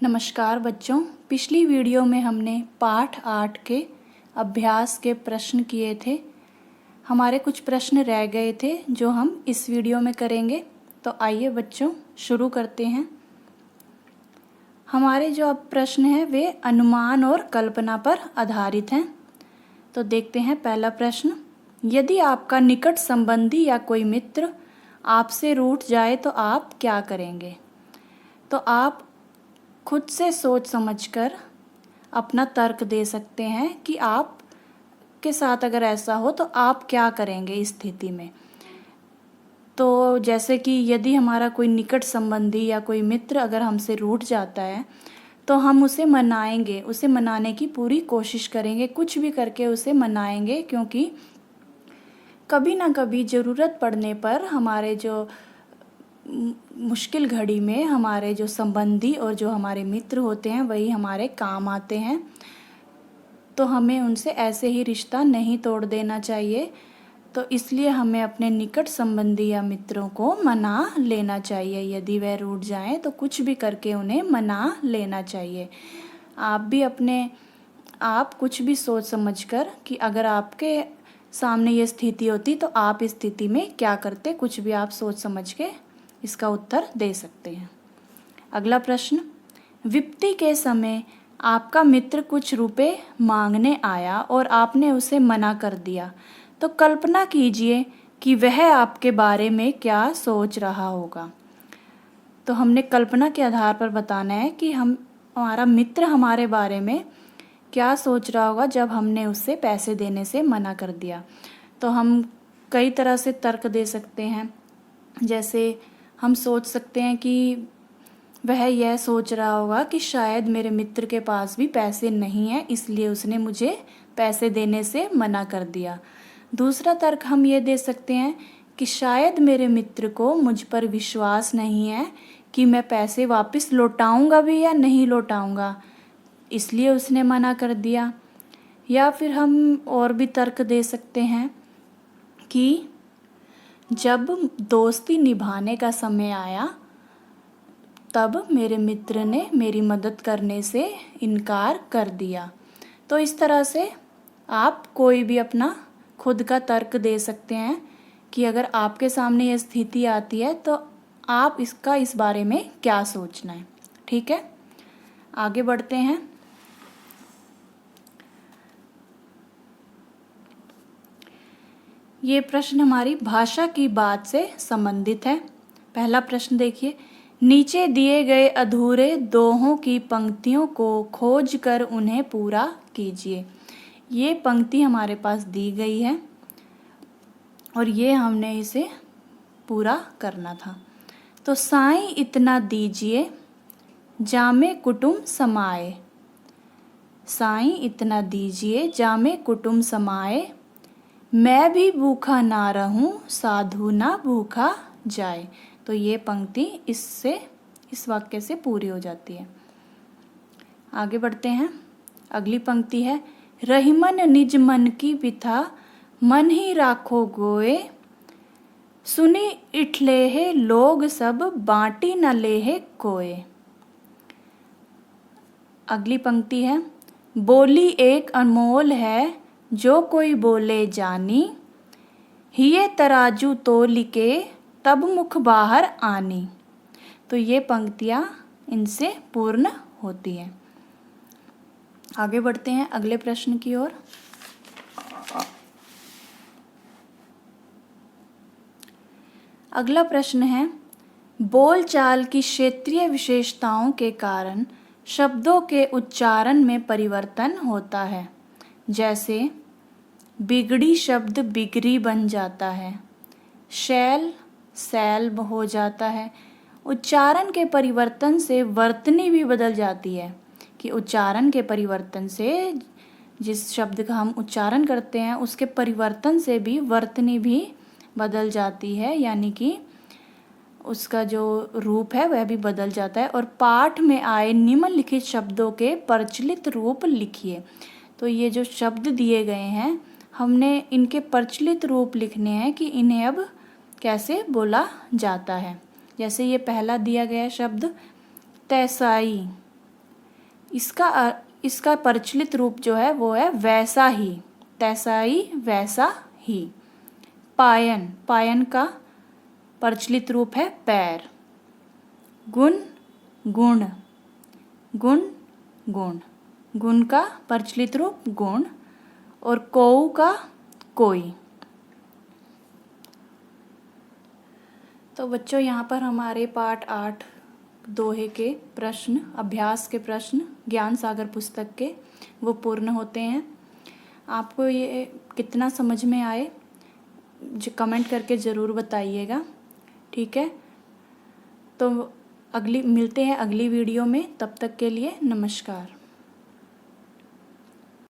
नमस्कार बच्चों, पिछली वीडियो में हमने पाठ 8 के अभ्यास के प्रश्न किए थे। हमारे कुछ प्रश्न रह गए थे जो हम इस वीडियो में करेंगे। तो आइए बच्चों शुरू करते हैं। हमारे जो अब प्रश्न हैं वे अनुमान और कल्पना पर आधारित हैं। तो देखते हैं पहला प्रश्न। यदि आपका निकट संबंधी या कोई मित्र आपसे रूठ जाए तो आप क्या करेंगे? तो आप खुद से सोच समझकर अपना तर्क दे सकते हैं कि आप के साथ अगर ऐसा हो तो आप क्या करेंगे इस स्थिति में। तो जैसे कि यदि हमारा कोई निकट संबंधी या कोई मित्र अगर हमसे रूठ जाता है तो हम उसे मनाएंगे, उसे मनाने की पूरी कोशिश करेंगे, कुछ भी करके उसे मनाएंगे, क्योंकि कभी ना कभी ज़रूरत पड़ने पर हमारे जो मुश्किल घड़ी में हमारे जो संबंधी और जो हमारे मित्र होते हैं वही हमारे काम आते हैं। तो हमें उनसे ऐसे ही रिश्ता नहीं तोड़ देना चाहिए। तो इसलिए हमें अपने निकट संबंधी या मित्रों को मना लेना चाहिए। यदि वह रूठ जाएं तो कुछ भी करके उन्हें मना लेना चाहिए। आप कुछ भी सोच समझकर कि अगर आपके सामने ये स्थिति होती तो आप इस स्थिति में क्या करते, कुछ भी आप सोच समझ के इसका उत्तर दे सकते हैं। अगला प्रश्न। विपत्ति के समय आपका मित्र कुछ रुपए मांगने आया और आपने उसे मना कर दिया, तो कल्पना कीजिए कि वह आपके बारे में क्या सोच रहा होगा। तो हमने कल्पना के आधार पर बताना है कि हमारा मित्र हमारे बारे में क्या सोच रहा होगा जब हमने उससे पैसे देने से मना कर दिया। तो हम कई तरह से तर्क दे सकते हैं। जैसे हम सोच सकते हैं कि वह यह सोच रहा होगा कि शायद मेरे मित्र के पास भी पैसे नहीं हैं, इसलिए उसने मुझे पैसे देने से मना कर दिया। दूसरा तर्क हम ये दे सकते हैं कि शायद मेरे मित्र को मुझ पर विश्वास नहीं है कि मैं पैसे वापस लौटाऊंगा भी या नहीं लौटाऊंगा, इसलिए उसने मना कर दिया। या फिर हम और भी तर्क दे सकते हैं कि जब दोस्ती निभाने का समय आया तब मेरे मित्र ने मेरी मदद करने से इनकार कर दिया। तो इस तरह से आप कोई भी अपना खुद का तर्क दे सकते हैं कि अगर आपके सामने ये स्थिति आती है तो आप इस बारे में क्या सोचना है। ठीक है, आगे बढ़ते हैं। ये प्रश्न हमारी भाषा की बात से संबंधित है। पहला प्रश्न देखिए। नीचे दिए गए अधूरे दोहों की पंक्तियों को खोज कर उन्हें पूरा कीजिए। ये पंक्ति हमारे पास दी गई है और ये हमने इसे पूरा करना था। तो साईं इतना दीजिए जामे कुटुंब समाए। साईं इतना दीजिए जामे कुटुंब समाए, मैं भी भूखा ना रहूं साधु ना भूखा जाए। तो ये पंक्ति इस वाक्य से पूरी हो जाती है। आगे बढ़ते हैं। अगली पंक्ति है। रहीमन निज मन की बिथा मन ही राखो गोए, सुनी इठलेहे लोग सब बांटी न लेहे कोए। अगली पंक्ति है। बोली एक अनमोल है जो कोई बोले जानी, हिये तराजू तोल के तब मुख बाहर आनी। तो ये पंक्तियाँ इनसे पूर्ण होती हैं। आगे बढ़ते हैं अगले प्रश्न की ओर। अगला प्रश्न है। बोलचाल की क्षेत्रीय विशेषताओं के कारण शब्दों के उच्चारण में परिवर्तन होता है। जैसे बिगड़ी शब्द बिगड़ी बन जाता है, शैल सैल हो जाता है। उच्चारण के परिवर्तन से वर्तनी भी बदल जाती है, कि उच्चारण के परिवर्तन से जिस शब्द का हम उच्चारण करते हैं उसके परिवर्तन से भी वर्तनी भी बदल जाती है, यानी कि उसका जो रूप है वह भी बदल जाता है। और पाठ में आए निम्नलिखित शब्दों के प्रचलित रूप लिखिए। तो ये जो शब्द दिए गए हैं हमने इनके प्रचलित रूप लिखने हैं कि इन्हें अब कैसे बोला जाता है। जैसे ये पहला दिया गया शब्द तैसाई, इसका प्रचलित रूप जो है वो है वैसा ही, तैसा ही, वैसा ही। पायन, पायन का प्रचलित रूप है पैर। गुण, गुण, गुण, गुण, गुण का प्रचलित रूप गुण। और कोऊ का कोई। तो बच्चों यहाँ पर हमारे पाठ 8 दोहे के प्रश्न, अभ्यास के प्रश्न ज्ञान सागर पुस्तक के वो पूर्ण होते हैं। आपको ये कितना समझ में आए कमेंट करके ज़रूर बताइएगा, ठीक है। तो मिलते हैं अगली वीडियो में, तब तक के लिए नमस्कार।